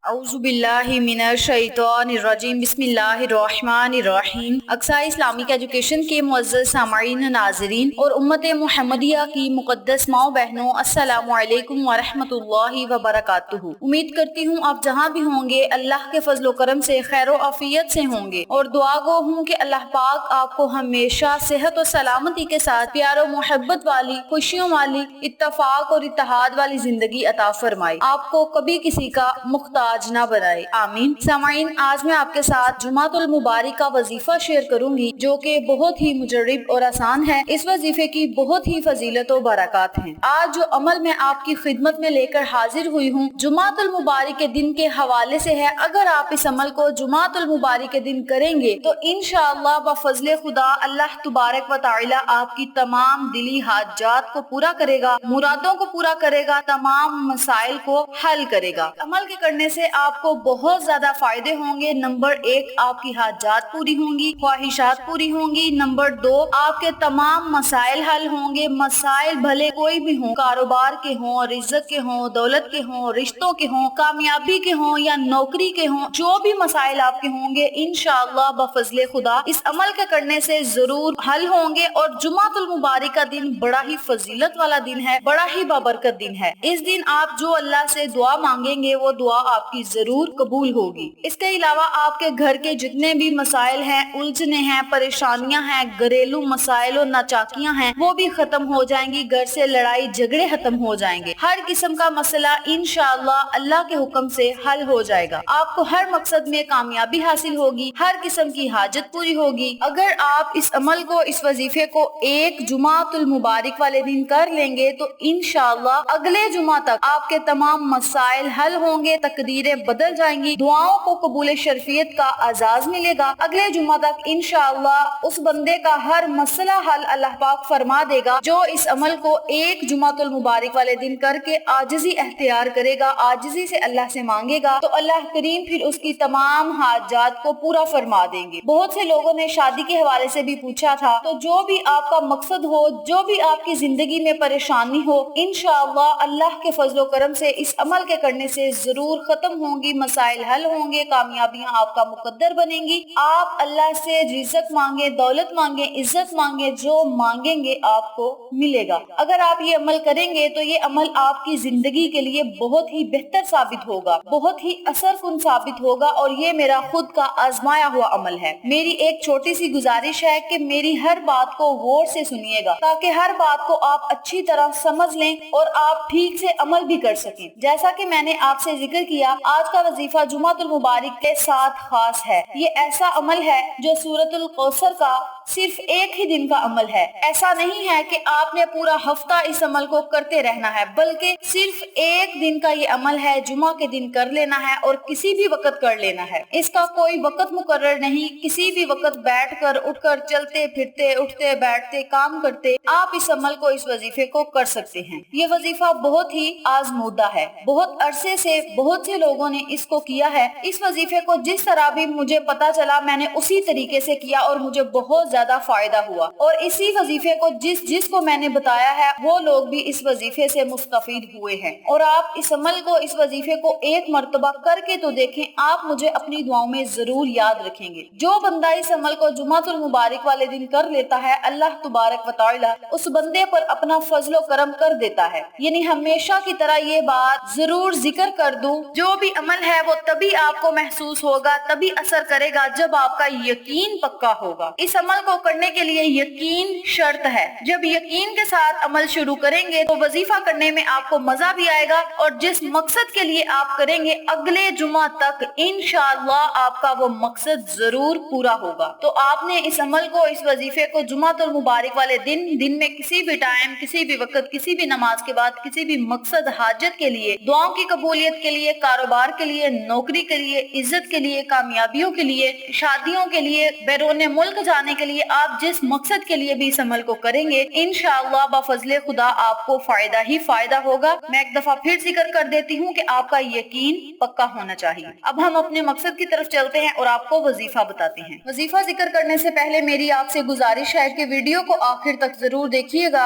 اعوذ باللہ من الشیطان الرجیم بسم اللہ الرحمن الرحیم۔ اقصی اسلامک ایجوکیشن کے معزز سامعین ناظرین اور امت محمدیہ کی مقدس ماؤں بہنوں، السلام علیکم ورحمۃ اللہ وبرکاتہ۔ امید کرتی ہوں آپ جہاں بھی ہوں گے اللہ کے فضل و کرم سے خیر و عافیت سے ہوں گے، اور دعا گو ہوں کہ اللہ پاک آپ کو ہمیشہ صحت و سلامتی کے ساتھ پیار و محبت والی، خوشیوں والی، اتفاق اور اتحاد والی زندگی عطا فرمائے، آپ کو کبھی کسی کا محتاج نہ بنائے، آمین۔ سامعین، آج میں آپ کے ساتھ جمعۃ المبارک کا وظیفہ شیئر کروں گی جو کہ بہت ہی مجرب اور آسان ہے۔ اس وظیفے کی بہت ہی فضیلت و برکات ہیں۔ آج جو عمل میں آپ کی خدمت میں لے کر حاضر ہوئی ہوں جمعۃ المبارک کے دن کے حوالے سے ہے۔ اگر آپ اس عمل کو جمعۃ المبارک کے دن کریں گے تو انشاءاللہ بفضل خدا اللہ تبارک و تعالی آپ کی تمام دلی حاجات کو پورا کرے گا، مرادوں کو پورا کرے گا، تمام مسائل کو حل کرے گا۔ عمل کے کرنے سے آپ کو بہت زیادہ فائدے ہوں گے۔ نمبر 1، آپ کی حاجات پوری ہوں گی، خواہشات پوری ہوں گی۔ نمبر 2، آپ کے تمام مسائل حل ہوں گے۔ مسائل بھلے کوئی بھی ہوں، کاروبار کے ہوں، رزق کے ہوں، دولت کے ہوں، رشتوں کے ہوں، کامیابی کے ہوں یا نوکری کے ہوں، جو بھی مسائل آپ کے ہوں گے انشاءاللہ بفضل خدا اس عمل کے کرنے سے ضرور حل ہوں گے۔ اور جمعۃ المبارک کا دن بڑا ہی فضیلت والا دن ہے، بڑا ہی بابرکت دن ہے۔ اس دن آپ جو اللہ سے دعا مانگیں گے وہ دعا آپ کی ضرور قبول ہوگی۔ اس کے علاوہ آپ کے گھر کے جتنے بھی مسائل ہیں، الجھنے ہیں، پریشانیاں ہیں، گھریلو مسائل و ناچاکیاں ہیں، وہ بھی ختم ہو جائیں گی۔ گھر سے لڑائی جھگڑے ختم ہو جائیں گے۔ ہر قسم کا مسئلہ انشاءاللہ اللہ کے حکم سے حل ہو جائے گا۔ آپ کو ہر مقصد میں کامیابی حاصل ہوگی، ہر قسم کی حاجت پوری ہوگی۔ اگر آپ اس عمل کو، اس وظیفے کو ایک جمعۃ المبارک والے دن کر لیں گے تو انشاءاللہ اگلے جمعہ تک آپ کے تمام مسائل حل ہوں گے، تقدیریں بدل جائیں گی، دعاؤں کو قبول شرفیت کا اعزاز ملے گا۔ اگلے جمعہ تک انشاءاللہ اس بندے کا ہر مسئلہ حل اللہ پاک فرما دے گا جو اس عمل کو ایک جمعۃ المبارک والے دن کر کے عاجزی اختیار کرے گا، عاجزی سے اللہ سے مانگے گا تو اللہ کریم پھر اس کی تمام حاجات کو پورا فرما دیں گے۔ بہت سے لوگوں نے شادی کے حوالے سے بھی پوچھا تھا، تو جو بھی آپ کا مقصد ہو، جو بھی آپ کی زندگی میں پریشانی ہو، انشاءاللہ اللہ کے فضل و کرم سے اس عمل کے کرنے سے ضرور ختم ہوں گی، مسائل حل ہوں گے، کامیابیاں آپ کا مقدر بنیں گی۔ آپ اللہ سے رزق مانگیں، دولت مانگیں، عزت مانگیں، جو مانگیں گے آپ کو ملے گا۔ اگر آپ یہ عمل کریں گے تو یہ عمل آپ کی زندگی کے لیے بہت ہی بہتر ثابت ہوگا، بہت ہی اثر کن ثابت ہوگا، اور یہ میرا خود کا آزمایا ہوا عمل ہے۔ میری ایک چھوٹی سی گزارش ہے کہ میری ہر بات کو غور سے سنیے گا تاکہ ہر بات کو آپ اچھی طرح سمجھ لیں اور آپ ٹھیک سے عمل بھی کر سکیں۔ جیسا کہ میں نے آپ سے ذکر کیا، آج کا وظیفہ جمعۃ المبارک کے ساتھ خاص ہے۔ یہ ایسا عمل ہے جو سورۃ الکوثر کا صرف ایک ہی دن کا عمل ہے۔ ایسا نہیں ہے کہ آپ نے پورا ہفتہ اس عمل کو کرتے رہنا ہے، بلکہ صرف ایک دن کا یہ عمل ہے، جمعہ کے دن کر لینا ہے اور کسی بھی وقت کر لینا ہے۔ اس کا کوئی وقت مقرر نہیں، کسی بھی وقت بیٹھ کر، اٹھ کر، چلتے پھرتے، اٹھتے بیٹھتے، کام کرتے آپ اس عمل کو، اس وظیفے کو کر سکتے ہیں۔ یہ وظیفہ بہت ہی آزمودہ ہے، بہت عرصے سے بہت سے لوگوں نے اس کو کیا ہے۔ اس وظیفے کو جس طرح بھی مجھے پتا چلا میں نے اسی طریقے سے کیا اور مجھے بہت زیادہ فائدہ ہوا، اور اسی وظیفے کو جس کو میں نے بتایا ہے وہ لوگ بھی اس وظیفے سے مستفید ہوئے ہیں۔ اور آپ اس عمل کو، اس وظیفے کو ایک مرتبہ کر کے تو دیکھیں، آپ مجھے اپنی دعاؤں میں ضرور یاد رکھیں گے۔ جو بندہ اس عمل کو جمعۃ المبارک والے دن کر لیتا ہے اللہ تبارک و تعالی اس بندے پر اپنا فضل و کرم کر دیتا ہے۔ یعنی ہمیشہ کی طرح یہ بات ضرور ذکر کر دوں، جو بھی عمل ہے وہ تبھی آپ کو محسوس ہوگا، تبھی اثر کرے گا جب آپ کا یقین پکا ہوگا۔ اس عمل کو کرنے کے لیے یقین شرط ہے۔ جب یقین کے ساتھ عمل شروع کریں گے تو وظیفہ کرنے میں آپ کو مزہ بھی آئے گا، اور جس مقصد کے لیے آپ کریں گے اگلے جمعہ تک انشاءاللہ آپ کا وہ مقصد ضرور پورا ہوگا۔ تو آپ نے اس عمل کو، اس وظیفے کو جمعۃ المبارک والے دن میں کسی بھی ٹائم، کسی بھی وقت، کسی بھی نماز کے بعد، کسی بھی مقصد، حاجت کے لیے، دعاؤں کی قبولیت کے لیے، کاروبار کے لیے، نوکری کے لیے، عزت کے لیے، کامیابیوں کے لیے، شادیوں کے لیے، بیرون ملک جانے کے لیے، آپ جس مقصد کے لیے بھی اس عمل کو کریں گے انشاءاللہ بفضل خدا آپ کو فائدہ ہی فائدہ ہوگا۔ میں ایک دفعہ پھر ذکر کر دیتی ہوں کہ آپ کا یقین پکا ہونا چاہیے۔ اب ہم اپنے مقصد کی طرف چلتے ہیں اور آپ کو وظیفہ بتاتے ہیں۔ وظیفہ ذکر کرنے سے پہلے میری آپ سے گزارش ہے کہ ویڈیو کو آخر تک ضرور دیکھیے گا،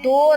2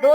2